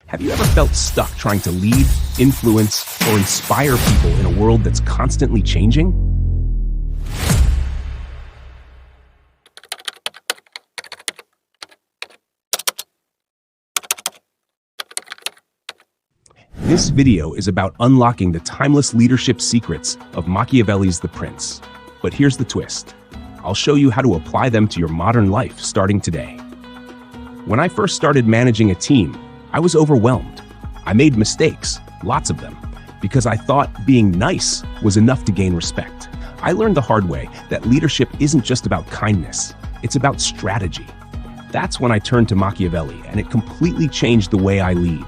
Have you ever felt stuck trying to lead, influence, or inspire people in a world that's constantly changing? This video is about unlocking the timeless leadership secrets of Machiavelli's The Prince. But here's the twist. I'll show you how to apply them to your modern life starting today. When I first started managing a team, I was overwhelmed. I made mistakes, lots of them, because I thought being nice was enough to gain respect. I learned the hard way that leadership isn't just about kindness, it's about strategy. That's when I turned to Machiavelli, and it completely changed the way I lead.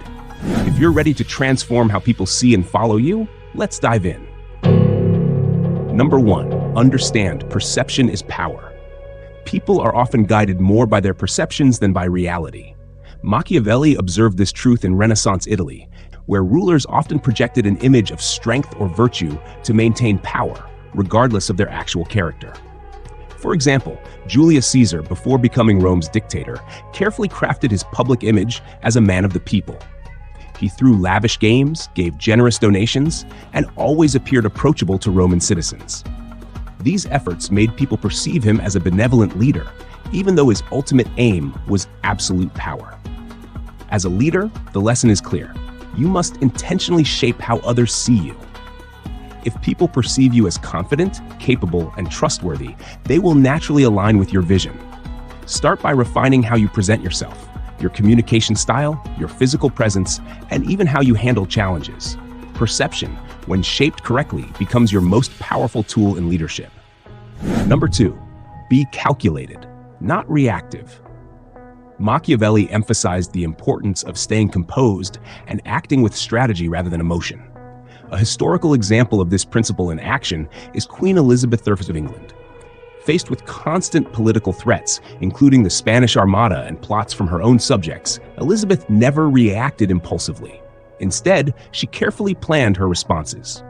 If you're ready to transform how people see and follow you, let's dive in. Number 1, understand perception is power. People are often guided more by their perceptions than by reality. Machiavelli observed this truth in Renaissance Italy, where rulers often projected an image of strength or virtue to maintain power, regardless of their actual character. For example, Julius Caesar, before becoming Rome's dictator, carefully crafted his public image as a man of the people. He threw lavish games, gave generous donations, and always appeared approachable to Roman citizens. These efforts made people perceive him as a benevolent leader, even though his ultimate aim was absolute power. As a leader, the lesson is clear. You must intentionally shape how others see you. If people perceive you as confident, capable, and trustworthy, they will naturally align with your vision. Start by refining how you present yourself, your communication style, your physical presence, and even how you handle challenges. Perception, when shaped correctly, becomes your most powerful tool in leadership. Number 2, be calculated, not reactive. Machiavelli emphasized the importance of staying composed and acting with strategy rather than emotion. A historical example of this principle in action is Queen Elizabeth I of England. Faced with constant political threats, including the Spanish Armada and plots from her own subjects, Elizabeth never reacted impulsively. Instead, she carefully planned her responses.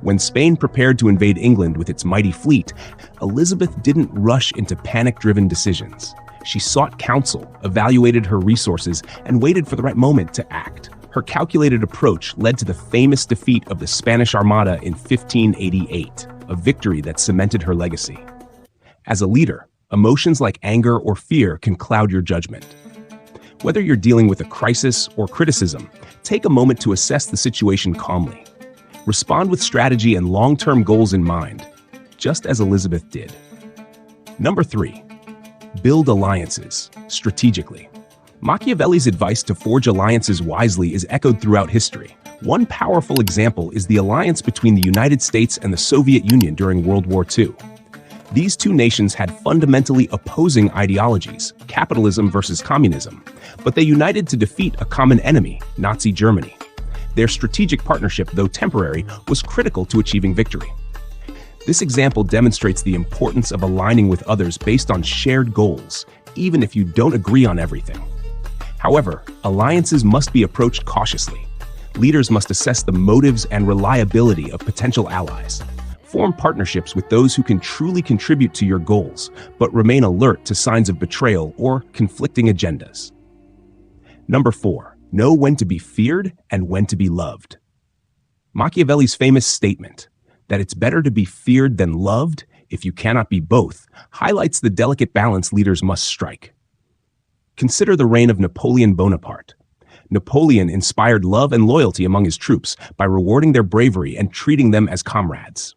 When Spain prepared to invade England with its mighty fleet, Elizabeth didn't rush into panic-driven decisions. She sought counsel, evaluated her resources, and waited for the right moment to act. Her calculated approach led to the famous defeat of the Spanish Armada in 1588, a victory that cemented her legacy. As a leader, emotions like anger or fear can cloud your judgment. Whether you're dealing with a crisis or criticism, take a moment to assess the situation calmly. Respond with strategy and long-term goals in mind, just as Elizabeth did. Number 3, build alliances strategically. Machiavelli's advice to forge alliances wisely is echoed throughout history. One powerful example is the alliance between the United States and the Soviet Union during World War II. These two nations had fundamentally opposing ideologies, capitalism versus communism, but they united to defeat a common enemy, Nazi Germany. Their strategic partnership, though temporary, was critical to achieving victory. This example demonstrates the importance of aligning with others based on shared goals, even if you don't agree on everything. However, alliances must be approached cautiously. Leaders must assess the motives and reliability of potential allies. Form partnerships with those who can truly contribute to your goals, but remain alert to signs of betrayal or conflicting agendas. Number 4, know when to be feared and when to be loved. Machiavelli's famous statement, that it's better to be feared than loved if you cannot be both, highlights the delicate balance leaders must strike. Consider the reign of Napoleon Bonaparte. Napoleon inspired love and loyalty among his troops by rewarding their bravery and treating them as comrades.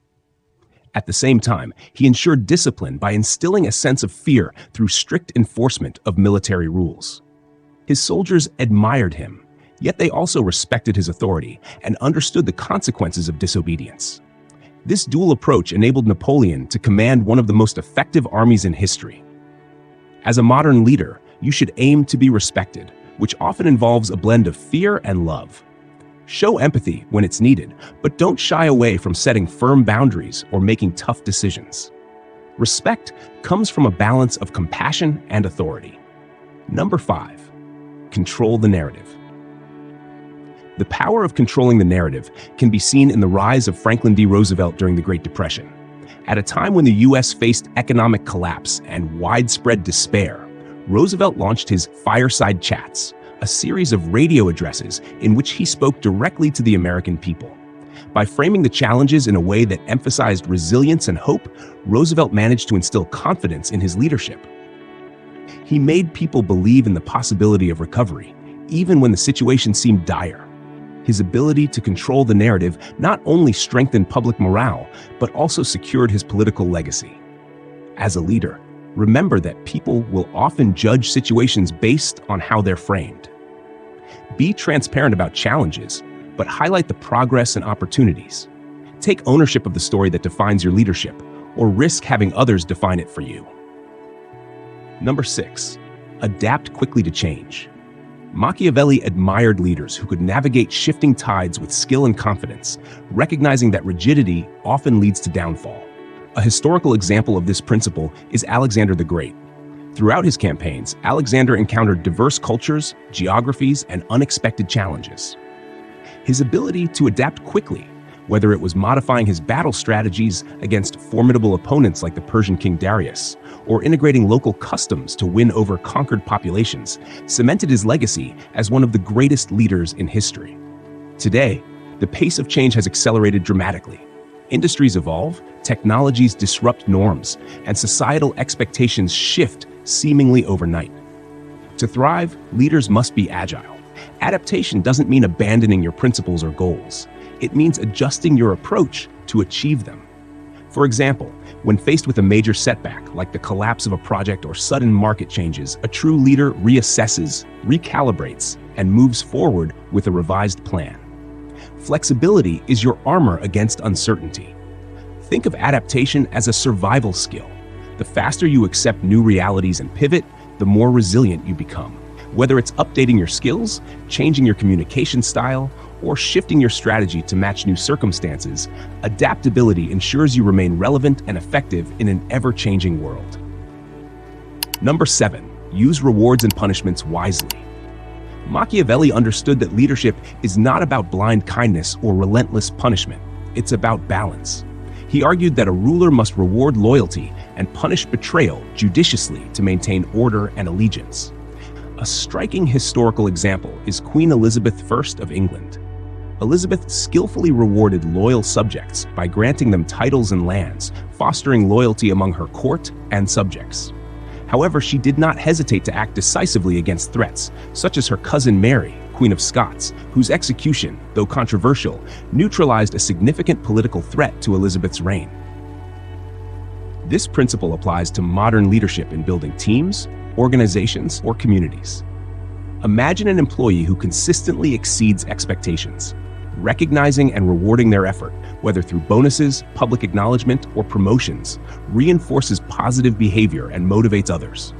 At the same time, he ensured discipline by instilling a sense of fear through strict enforcement of military rules. His soldiers admired him, yet they also respected his authority and understood the consequences of disobedience. This dual approach enabled Napoleon to command one of the most effective armies in history. As a modern leader, you should aim to be respected, which often involves a blend of fear and love. Show empathy when it's needed, but don't shy away from setting firm boundaries or making tough decisions. Respect comes from a balance of compassion and authority. Number 5, control the narrative. The power of controlling the narrative can be seen in the rise of Franklin D. Roosevelt during the Great Depression. At a time when the U.S. faced economic collapse and widespread despair, Roosevelt launched his Fireside Chats, a series of radio addresses in which he spoke directly to the American people. By framing the challenges in a way that emphasized resilience and hope, Roosevelt managed to instill confidence in his leadership. He made people believe in the possibility of recovery, even when the situation seemed dire. His ability to control the narrative not only strengthened public morale, but also secured his political legacy. As a leader, remember that people will often judge situations based on how they're framed. Be transparent about challenges, but highlight the progress and opportunities. Take ownership of the story that defines your leadership, or risk having others define it for you. Number 6, adapt quickly to change. Machiavelli admired leaders who could navigate shifting tides with skill and confidence, recognizing that rigidity often leads to downfall. A historical example of this principle is Alexander the Great. Throughout his campaigns, Alexander encountered diverse cultures, geographies, and unexpected challenges. His ability to adapt quickly, whether it was modifying his battle strategies against formidable opponents like the Persian king Darius, or integrating local customs to win over conquered populations, cemented his legacy as one of the greatest leaders in history. Today, the pace of change has accelerated dramatically. Industries evolve, technologies disrupt norms, and societal expectations shift seemingly overnight. To thrive, leaders must be agile. Adaptation doesn't mean abandoning your principles or goals. It means adjusting your approach to achieve them. For example, when faced with a major setback, like the collapse of a project or sudden market changes, a true leader reassesses, recalibrates, and moves forward with a revised plan. Flexibility is your armor against uncertainty. Think of adaptation as a survival skill. The faster you accept new realities and pivot, the more resilient you become. Whether it's updating your skills, changing your communication style, or shifting your strategy to match new circumstances, adaptability ensures you remain relevant and effective in an ever-changing world. Number 7, use rewards and punishments wisely. Machiavelli understood that leadership is not about blind kindness or relentless punishment. It's about balance. He argued that a ruler must reward loyalty and punish betrayal judiciously to maintain order and allegiance. A striking historical example is Queen Elizabeth I of England. Elizabeth skillfully rewarded loyal subjects by granting them titles and lands, fostering loyalty among her court and subjects. However, she did not hesitate to act decisively against threats, such as her cousin Mary, Queen of Scots, whose execution, though controversial, neutralized a significant political threat to Elizabeth's reign. This principle applies to modern leadership in building teams, organizations, or communities. Imagine an employee who consistently exceeds expectations. Recognizing and rewarding their effort, whether through bonuses, public acknowledgement, or promotions, reinforces positive behavior and motivates others.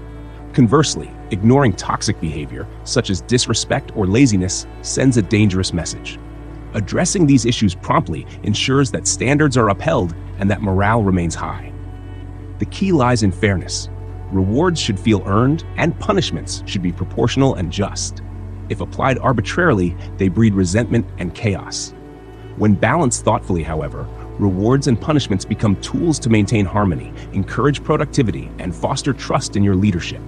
Conversely, ignoring toxic behavior, such as disrespect or laziness, sends a dangerous message. Addressing these issues promptly ensures that standards are upheld and that morale remains high. The key lies in fairness. Rewards should feel earned, and punishments should be proportional and just. If applied arbitrarily, they breed resentment and chaos. When balanced thoughtfully, however, rewards and punishments become tools to maintain harmony, encourage productivity, and foster trust in your leadership.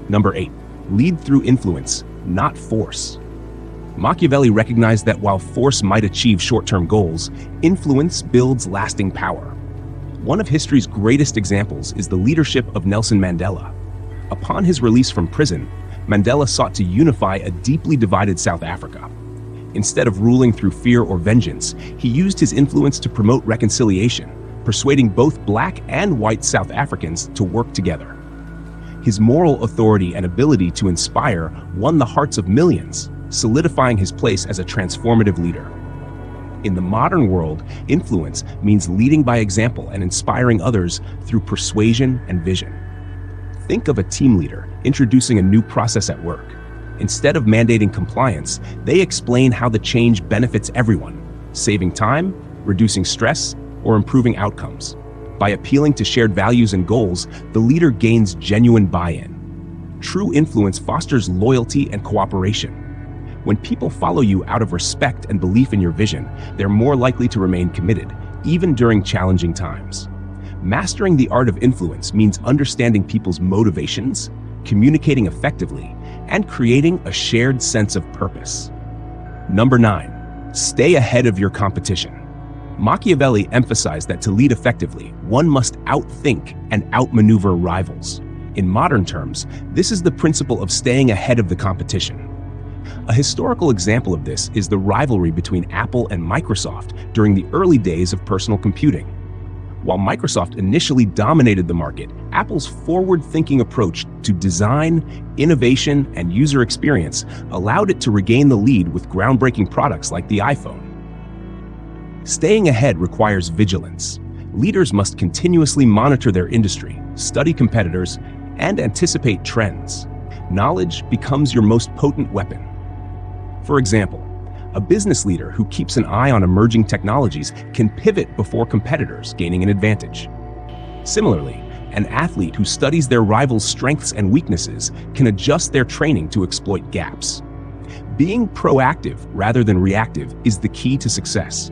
Number 8, lead through influence, not force. Machiavelli recognized that while force might achieve short-term goals, influence builds lasting power. One of history's greatest examples is the leadership of Nelson Mandela. Upon his release from prison, Mandela sought to unify a deeply divided South Africa. Instead of ruling through fear or vengeance, he used his influence to promote reconciliation, persuading both Black and white South Africans to work together. His moral authority and ability to inspire won the hearts of millions, solidifying his place as a transformative leader. In the modern world, influence means leading by example and inspiring others through persuasion and vision. Think of a team leader introducing a new process at work. Instead of mandating compliance, they explain how the change benefits everyone, saving time, reducing stress, or improving outcomes. By appealing to shared values and goals, the leader gains genuine buy-in. True influence fosters loyalty and cooperation. When people follow you out of respect and belief in your vision, they're more likely to remain committed, even during challenging times. Mastering the art of influence means understanding people's motivations, communicating effectively, and creating a shared sense of purpose. Number 9. Stay ahead of your competition. Machiavelli emphasized that to lead effectively, one must outthink and outmaneuver rivals. In modern terms, this is the principle of staying ahead of the competition. A historical example of this is the rivalry between Apple and Microsoft during the early days of personal computing. While Microsoft initially dominated the market, Apple's forward-thinking approach to design, innovation, and user experience allowed it to regain the lead with groundbreaking products like the iPhone. Staying ahead requires vigilance. Leaders must continuously monitor their industry, study competitors, and anticipate trends. Knowledge becomes your most potent weapon. For example, a business leader who keeps an eye on emerging technologies can pivot before competitors, gaining an advantage. Similarly, an athlete who studies their rivals' strengths and weaknesses can adjust their training to exploit gaps. Being proactive rather than reactive is the key to success.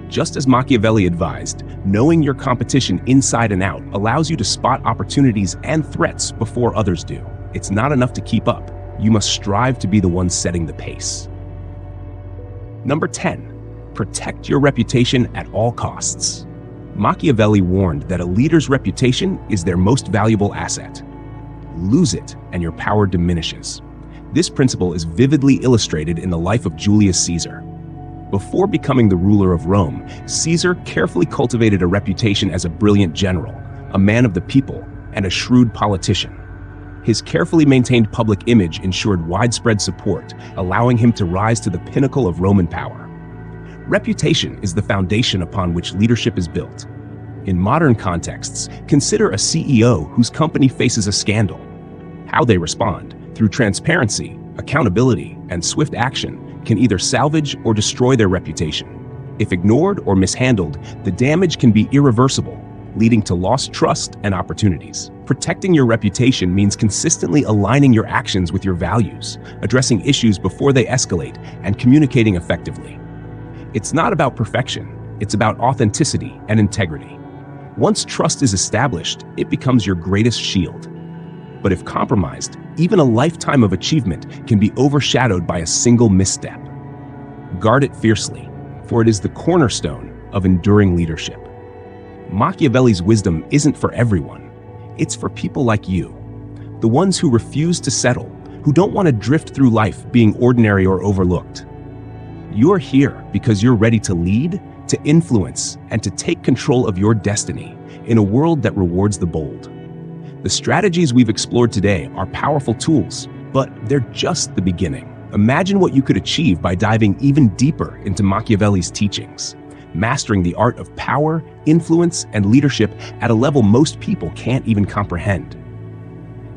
Just as Machiavelli advised, knowing your competition inside and out allows you to spot opportunities and threats before others do. It's not enough to keep up. You must strive to be the one setting the pace. Number 10. Protect your reputation at all costs. Machiavelli warned that a leader's reputation is their most valuable asset. Lose it, and your power diminishes. This principle is vividly illustrated in the life of Julius Caesar. Before becoming the ruler of Rome, Caesar carefully cultivated a reputation as a brilliant general, a man of the people, and a shrewd politician. His carefully maintained public image ensured widespread support, allowing him to rise to the pinnacle of Roman power. Reputation is the foundation upon which leadership is built. In modern contexts, consider a CEO whose company faces a scandal. How they respond, through transparency, accountability, and swift action, can either salvage or destroy their reputation. If ignored or mishandled, the damage can be irreversible, leading to lost trust and opportunities. Protecting your reputation means consistently aligning your actions with your values, addressing issues before they escalate, and communicating effectively. It's not about perfection, it's about authenticity and integrity. Once trust is established, it becomes your greatest shield. But if compromised, even a lifetime of achievement can be overshadowed by a single misstep. Guard it fiercely, for it is the cornerstone of enduring leadership. Machiavelli's wisdom isn't for everyone. It's for people like you, the ones who refuse to settle, who don't want to drift through life being ordinary or overlooked. You're here because you're ready to lead, to influence, and to take control of your destiny in a world that rewards the bold. The strategies we've explored today are powerful tools, but they're just the beginning. Imagine what you could achieve by diving even deeper into Machiavelli's teachings, mastering the art of power, influence, and leadership at a level most people can't even comprehend.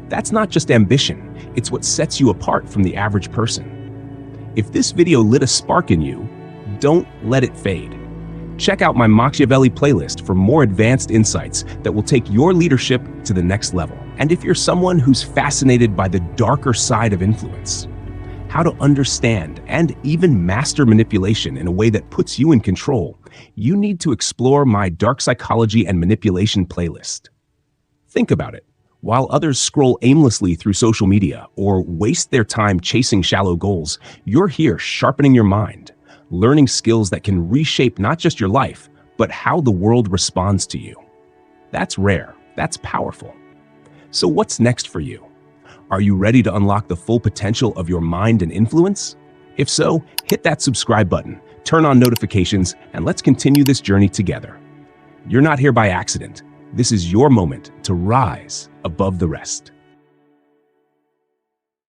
That's not just ambition, it's what sets you apart from the average person. If this video lit a spark in you, don't let it fade. Check out my Machiavelli playlist for more advanced insights that will take your leadership to the next level. And if you're someone who's fascinated by the darker side of influence, how to understand and even master manipulation in a way that puts you in control, you need to explore my Dark Psychology and Manipulation playlist. Think about it. While others scroll aimlessly through social media or waste their time chasing shallow goals, you're here sharpening your mind, learning skills that can reshape not just your life, but how the world responds to you. That's rare. That's powerful. So what's next for you? Are you ready to unlock the full potential of your mind and influence? If so, hit that subscribe button, turn on notifications, and let's continue this journey together. You're not here by accident. This is your moment to rise above the rest.